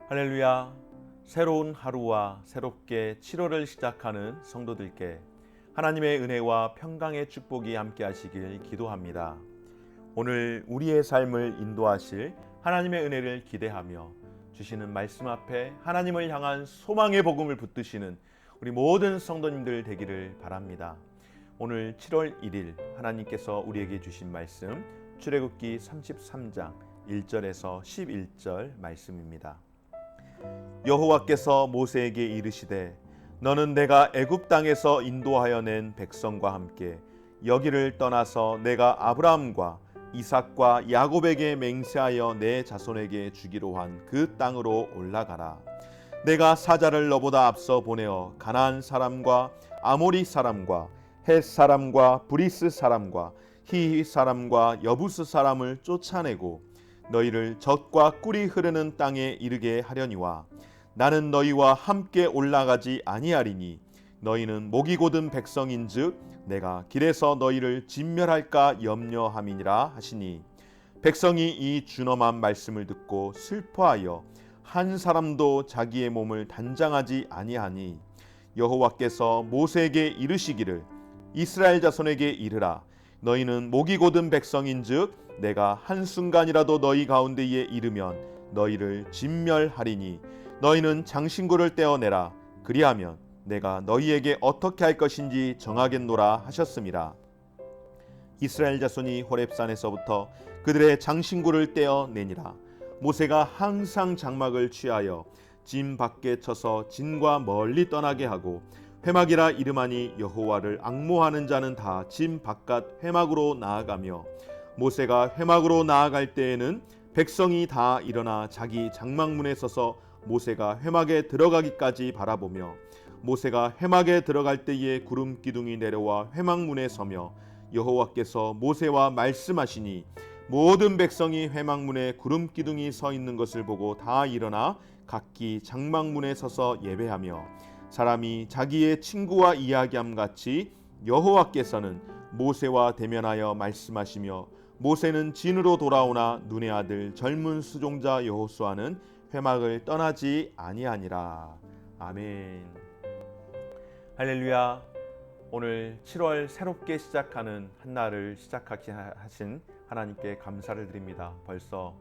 할렐루야. 새로운 하루와 새롭게 7월을 시작하는 성도들께 하나님의 은혜와 평강의 축복이 함께 하시길 기도합니다. 오늘 우리의 삶을 인도하실 하나님의 은혜를 기대하며 주시는 말씀 앞에 하나님을 향한 소망의 복음을 붙드시는 우리 모든 성도님들 되기를 바랍니다. 오늘 7월 1일 하나님께서 우리에게 주신 말씀 출애굽기 33장 1절에서 11절 말씀입니다. 여호와께서 모세에게 이르시되 너는 내가 애굽 땅에서 인도하여 낸 백성과 함께 여기를 떠나서 내가 아브라함과 이삭과 야곱에게 맹세하여 내 자손에게 주기로 한 그 땅으로 올라가라. 내가 사자를 너보다 앞서 보내어 가나안 사람과 아모리 사람과 헷 사람과 브리스 사람과 히히 사람과 여부스 사람을 쫓아내고 너희를 젖과 꿀이 흐르는 땅에 이르게 하려니와 나는 너희와 함께 올라가지 아니하리니 너희는 목이 곧은 백성인즉 내가 길에서 너희를 진멸할까 염려함이니라 하시니 백성이 이 준엄한 말씀을 듣고 슬퍼하여 한 사람도 자기의 몸을 단장하지 아니하니 여호와께서 모세에게 이르시기를 이스라엘 자손에게 이르라 너희는 목이 곧은 백성인즉 내가 한순간이라도 너희 가운데에 이르면 너희를 진멸하리니 너희는 장신구를 떼어내라. 그리하면 내가 너희에게 어떻게 할 것인지 정하겠노라 하셨음이라. 이스라엘 자손이 호렙산에서부터 그들의 장신구를 떼어내니라. 모세가 항상 장막을 취하여 진 밖에 쳐서 진과 멀리 떠나게 하고 회막이라 이름하니 여호와를 앙모하는 자는 다 진 바깥 회막으로 나아가며 모세가 회막으로 나아갈 때에는 백성이 다 일어나 자기 장막문에 서서 모세가 회막에 들어가기까지 바라보며 모세가 회막에 들어갈 때에 구름 기둥이 내려와 회막문에 서며 여호와께서 모세와 말씀하시니 모든 백성이 회막문에 구름 기둥이 서 있는 것을 보고 다 일어나 각기 장막문에 서서 예배하며 사람이 자기의 친구와 이야기함 같이 여호와께서는 모세와 대면하여 말씀하시며 모세는 진으로 돌아오나 눈의 아들 젊은 수종자 여호수아는 회막을 떠나지 아니하니라. 아멘. 할렐루야. 오늘 7월 새롭게 시작하는 한 날을 시작하게 하신 하나님께 감사를 드립니다. 벌써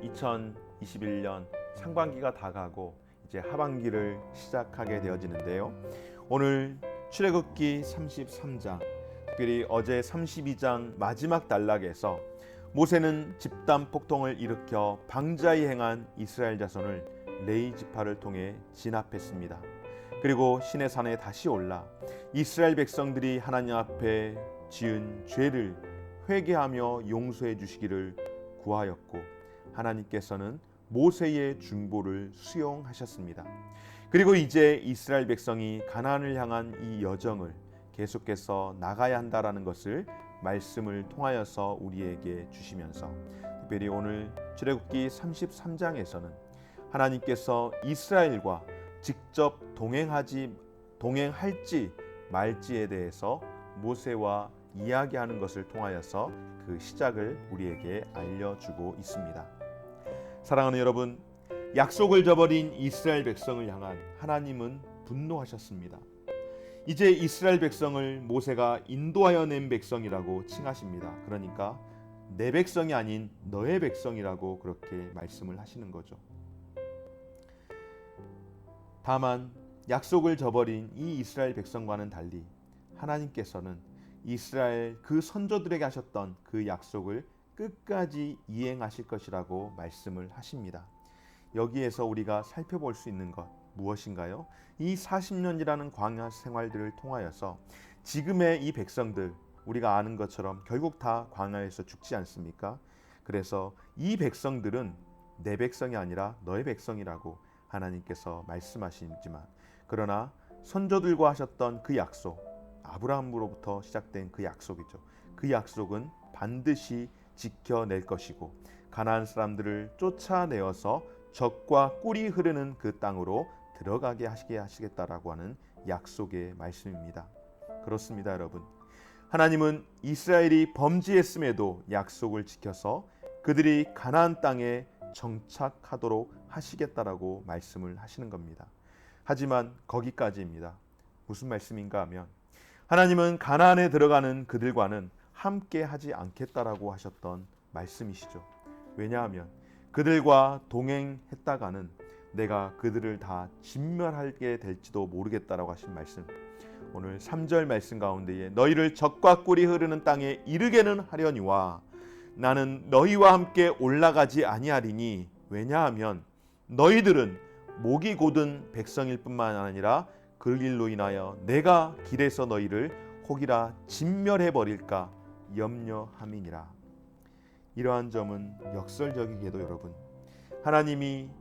2021년 상반기가 다가고 이제 하반기를 시작하게 되어지는데요. 오늘 출애굽기 33장 특별히 어제 32장 마지막 단락에서 모세는 집단 폭동을 일으켜 방자히 행한 이스라엘 자손을 레위 지파를 통해 진압했습니다. 그리고 시내산에 다시 올라 이스라엘 백성들이 하나님 앞에 지은 죄를 회개하며 용서해 주시기를 구하였고 하나님께서는 모세의 중보를 수용하셨습니다. 그리고 이제 이스라엘 백성이 가나안을 향한 이 여정을 계속해서 나가야 한다라는 것을 말씀을 통하여서 우리에게 주시면서 특별히 오늘 출애굽기 33장에서는 하나님께서 이스라엘과 직접 동행할지 말지에 대해서 모세와 이야기하는 것을 통하여서 그 시작을 우리에게 알려주고 있습니다. 사랑하는 여러분, 약속을 저버린 이스라엘 백성을 향한 하나님은 분노하셨습니다. 이제 이스라엘 백성을 모세가 인도하여 낸 백성이라고 칭하십니다. 그러니까 내 백성이 아닌 너의 백성이라고 그렇게 말씀을 하시는 거죠. 다만 약속을 저버린 이 이스라엘 백성과는 달리 하나님께서는 이스라엘 그 선조들에게 하셨던 그 약속을 끝까지 이행하실 것이라고 말씀을 하십니다. 여기에서 우리가 살펴볼 수 있는 것 무엇인가요? 이 40년이라는 광야 생활들을 통하여서 지금의 이 백성들 우리가 아는 것처럼 결국 다 광야에서 죽지 않습니까? 그래서 이 백성들은 내 백성이 아니라 너의 백성이라고 하나님께서 말씀하시지만 그러나 선조들과 하셨던 그 약속 아브라함으로부터 시작된 그 약속이죠. 그 약속은 반드시 지켜낼 것이고 가나안 사람들을 쫓아내어서 젖과 꿀이 흐르는 그 땅으로 들어가게 하시겠다라고 하는 약속의 말씀입니다. 그렇습니다, 여러분. 하나님은 이스라엘이 범죄했음에도 약속을 지켜서 그들이 가나안 땅에 정착하도록 하시겠다라고 말씀을 하시는 겁니다. 하지만 거기까지입니다. 무슨 말씀인가 하면 하나님은 가나안에 들어가는 그들과는 함께 하지 않겠다라고 하셨던 말씀이시죠. 왜냐하면 그들과 동행했다가는 내가 그들을 다 진멸하게 될지도 모르겠다라고 하신 말씀. 오늘 3절 말씀 가운데에 너희를 젖과 꿀이 흐르는 땅에 이르게는 하려니와 나는 너희와 함께 올라가지 아니하리니 왜냐하면 너희들은 목이 곧은 백성일 뿐만 아니라 그 일로 인하여 내가 길에서 너희를 혹이라 진멸해 버릴까 염려함이니라. 이러한 점은 역설적이게도 여러분,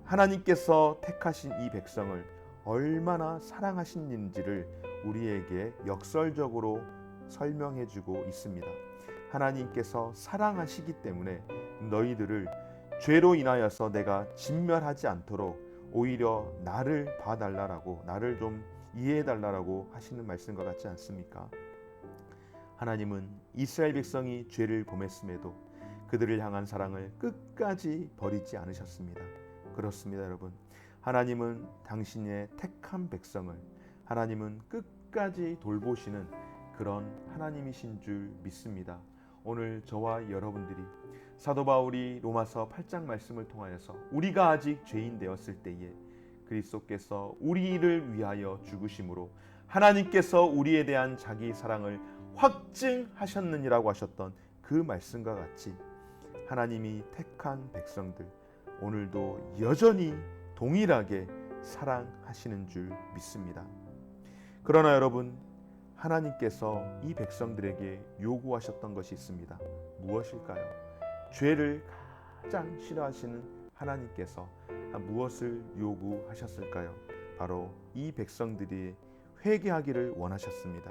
하나님께서 택하신 이 백성을 얼마나 사랑하시는지를 우리에게 역설적으로 설명해 주고 있습니다. 하나님께서 사랑하시기 때문에 너희들을 죄로 인하여서 내가 진멸하지 않도록 오히려 나를 봐달라고, 나를 좀 이해해달라고 하시는 말씀과 같지 않습니까? 하나님은 이스라엘 백성이 죄를 범했음에도 그들을 향한 사랑을 끝까지 버리지 않으셨습니다. 그렇습니다, 여러분. 하나님은 당신의 택한 백성을 하나님은 끝까지 돌보시는 그런 하나님이신 줄 믿습니다. 오늘 저와 여러분들이 사도 바울이 로마서 8장 말씀을 통하여서 우리가 아직 죄인 되었을 때에 그리스도께서 우리를 위하여 죽으심으로 하나님께서 우리에 대한 자기 사랑을 확증하셨느니라고 하셨던 그 말씀과 같이 하나님이 택한 백성들 오늘도 여전히 동일하게 사랑하시는 줄 믿습니다. 그러나 여러분, 하나님께서 이 백성들에게 요구하셨던 것이 있습니다. 무엇일까요? 죄를 가장 싫어하시는 하나님께서 무엇을 요구하셨을까요? 바로 이 백성들이 회개하기를 원하셨습니다.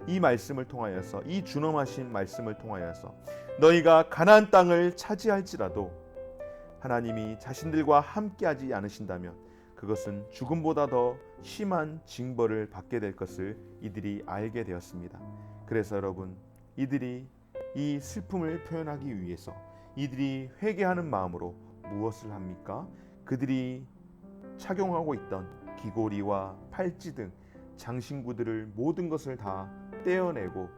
이 말씀을 통하여서, 이 준엄하신 말씀을 통하여서 너희가 가나안 땅을 차지할지라도 하나님이 자신들과 함께하지 않으신다면 그것은 죽음보다 더 심한 징벌을 받게 될 것을 이들이 알게 되었습니다. 그래서 여러분, 이들이 이 슬픔을 표현하기 위해서 이들이 회개하는 마음으로 무엇을 합니까? 그들이 착용하고 있던 귀고리와 팔찌 등 장신구들을 모든 것을 다 떼어내고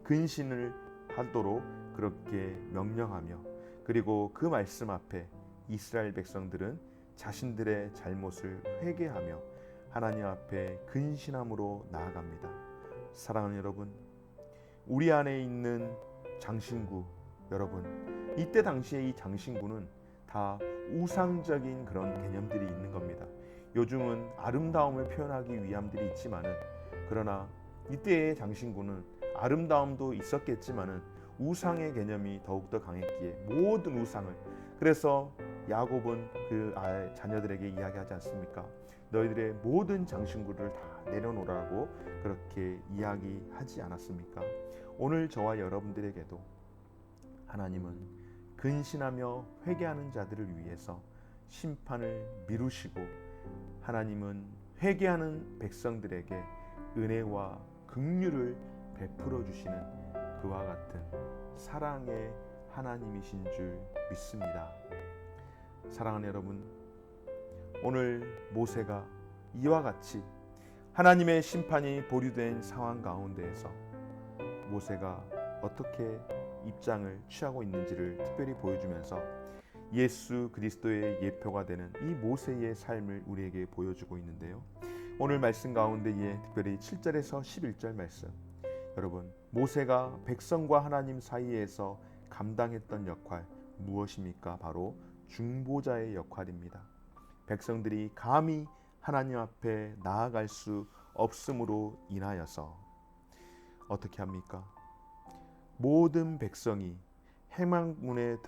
근신을 하도록 그렇게 명령하며, 그리고 그 말씀 앞에 이스라엘 백성들은 자신들의 잘못을 회개하며 하나님 앞에 근신함으로 나아갑니다. 사랑하는 여러분, 우리 안에 있는 장신구, 여러분, 이때 당시에 이 장신구는 다 우상적인 그런 개념들이 있는 겁니다. 요즘은 아름다움을 표현하기 위함들이 있지만은, 그러나 이때의 장신구는 아름다움도 있었겠지만은 우상의 개념이 더욱더 강했기에 모든 우상을, 그래서 야곱은 그 자녀들에게 이야기하지 않습니까? 너희들의 모든 장신구를 다 내려놓으라고 그렇게 이야기하지 않았습니까? 오늘 저와 여러분들에게도 하나님은 근신하며 회개하는 자들을 위해서 심판을 미루시고, 하나님은 회개하는 백성들에게 은혜와 긍휼을 베풀어 주시는 그와 같은 사랑의 하나님이신 줄 믿습니다. 사랑하는 여러분, 오늘 모세가 이와 같이 하나님의 심판이 보류된 상황 가운데에서 모세가 어떻게 입장을 취하고 있는지를 특별히 보여주면서 예수 그리스도의 예표가 되는 이 모세의 삶을 우리에게 보여주고 있는데요. 오늘 말씀 가운데에 특별히 7절에서 11절 말씀, 여러분, 모세가 백성과 하나님 사이에서 감당했던 역할 무엇입니까? 바로 중보자의 역할입니다. 백성들이 감히 하나님 앞에 나아갈 수 없음으로 인하여서 어떻게 합니까? 모든 백성이 회막에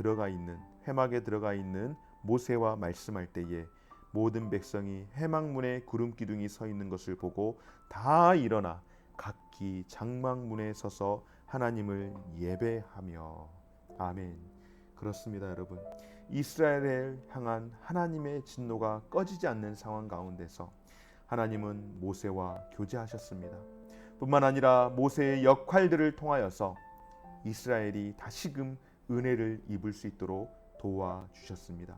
들어가 있는 모세와 말씀할 때에 모든 백성이 회막문에 구름 기둥이 서 있는 것을 보고 다 일어나 각기 장막문에 서서 하나님을 예배하며. 아멘. 그렇습니다, 여러분. 이스라엘을 향한 하나님의 진노가 꺼지지 않는 상황 가운데서 하나님은 모세와 교제하셨습니다. 뿐만 아니라 모세의 역할들을 통하여서 이스라엘이 다시금 은혜를 입을 수 있도록 도와주셨습니다.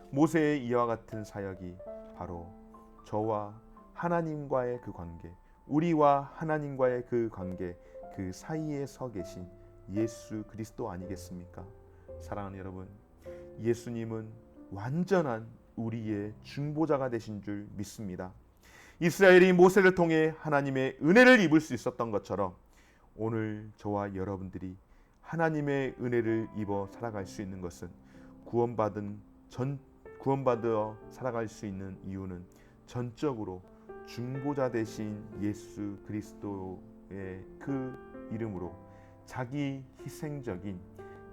모세의 이와 같은 사역이 바로 저와 하나님과의 그 관계, 우리와 하나님과의 그 관계, 그 사이에 서 계신 예수 그리스도 아니겠습니까? 사랑하는 여러분, 예수님은 완전한 우리의 중보자가 되신 줄 믿습니다. 이스라엘이 모세를 통해 하나님의 은혜를 입을 수 있었던 것처럼 오늘 저와 여러분들이 하나님의 은혜를 입어 살아갈 수 있는 것은 구원받아 살아갈 수 있는 이유는 전적으로 중보자 되신 예수 그리스도의 그 이름으로 자기 희생적인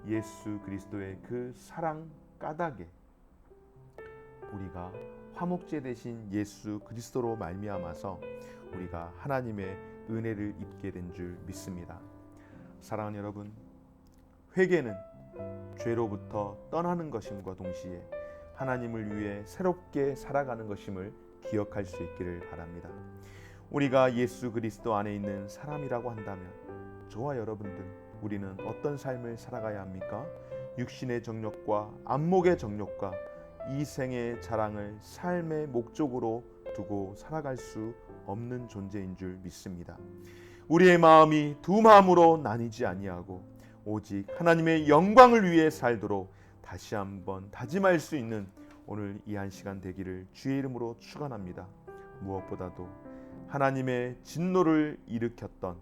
예수 그리스도의 그 사랑 까닭에 우리가 화목제 되신 예수 그리스도로 말미암아서 우리가 하나님의 은혜를 입게 된 줄 믿습니다. 사랑하는 여러분, 회개는 죄로부터 떠나는 것임과 동시에 하나님을 위해 새롭게 살아가는 것임을 기억할 수 있기를 바랍니다. 우리가 예수 그리스도 안에 있는 사람이라고 한다면 저와 여러분들, 우리는 어떤 삶을 살아가야 합니까? 육신의 정욕과 안목의 정욕과 이생의 자랑을 삶의 목적으로 두고 살아갈 수 없는 존재인 줄 믿습니다. 우리의 마음이 두 마음으로 나뉘지 아니하고 오직 하나님의 영광을 위해 살도록 다시 한번 다짐할 수 있는 오늘 이 한 시간 되기를 주의 이름으로 축원합니다. 무엇보다도 하나님의 진노를 일으켰던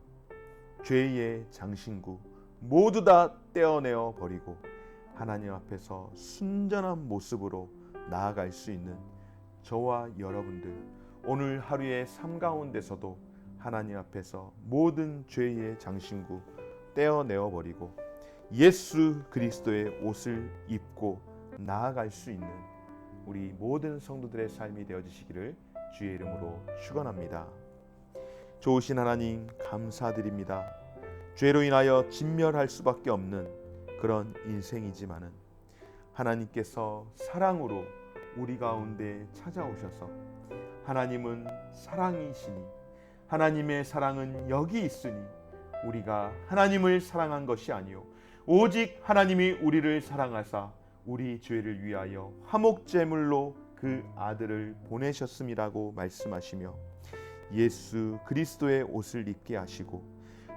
죄의 장신구 모두 다 떼어내어 버리고 하나님 앞에서 순전한 모습으로 나아갈 수 있는 저와 여러분들, 오늘 하루의 삶 가운데서도 하나님 앞에서 모든 죄의 장신구 떼어내어 버리고 예수 그리스도의 옷을 입고 나아갈 수 있는 우리 모든 성도들의 삶이 되어지시기를 주의 이름으로 축원합니다. 좋으신 하나님 감사드립니다. 죄로 인하여 진멸할 수밖에 없는 그런 인생이지만은 하나님께서 사랑으로 우리 가운데 찾아오셔서 하나님은 사랑이시니 하나님의 사랑은 여기 있으니 우리가 하나님을 사랑한 것이 아니요 오직 하나님이 우리를 사랑하사 우리 죄를 위하여 화목제물로 그 아들을 보내셨음이라고 말씀하시며 예수 그리스도의 옷을 입게 하시고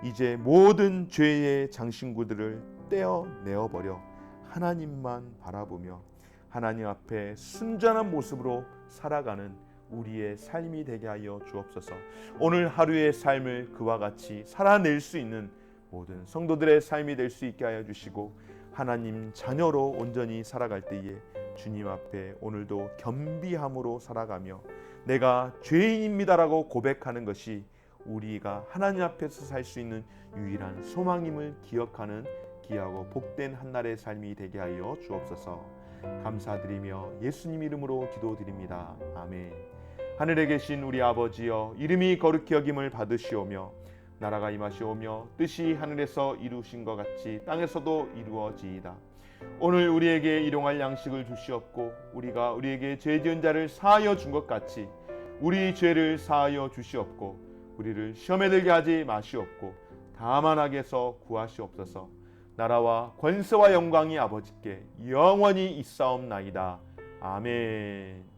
이제 모든 죄의 장신구들을 떼어내어 버려 하나님만 바라보며 하나님 앞에 순전한 모습으로 살아가는 우리의 삶이 되게 하여 주옵소서. 오늘 하루의 삶을 그와 같이 살아낼 수 있는 모든 성도들의 삶이 될 수 있게 하여 주시고 하나님 자녀로 온전히 살아갈 때에 주님 앞에 오늘도 겸비함으로 살아가며 내가 죄인입니다라고 고백하는 것이 우리가 하나님 앞에서 살 수 있는 유일한 소망임을 기억하는 귀하고 복된 한날의 삶이 되게 하여 주옵소서. 감사드리며 예수님 이름으로 기도드립니다. 아멘. 하늘에 계신 우리 아버지여, 이름이 거룩히 여김을 받으시오며 나라가 임하시오며 뜻이 하늘에서 이루신 것 같이 땅에서도 이루어지이다. 오늘 우리에게 일용할 양식을 주시옵고 우리가 우리에게 죄 지은 자를 사하여 준 것 같이 우리 죄를 사하여 주시옵고 우리를 시험에 들게 하지 마시옵고 다만 악에서 구하시옵소서. 나라와 권세와 영광이 아버지께 영원히 있사옵나이다. 아멘.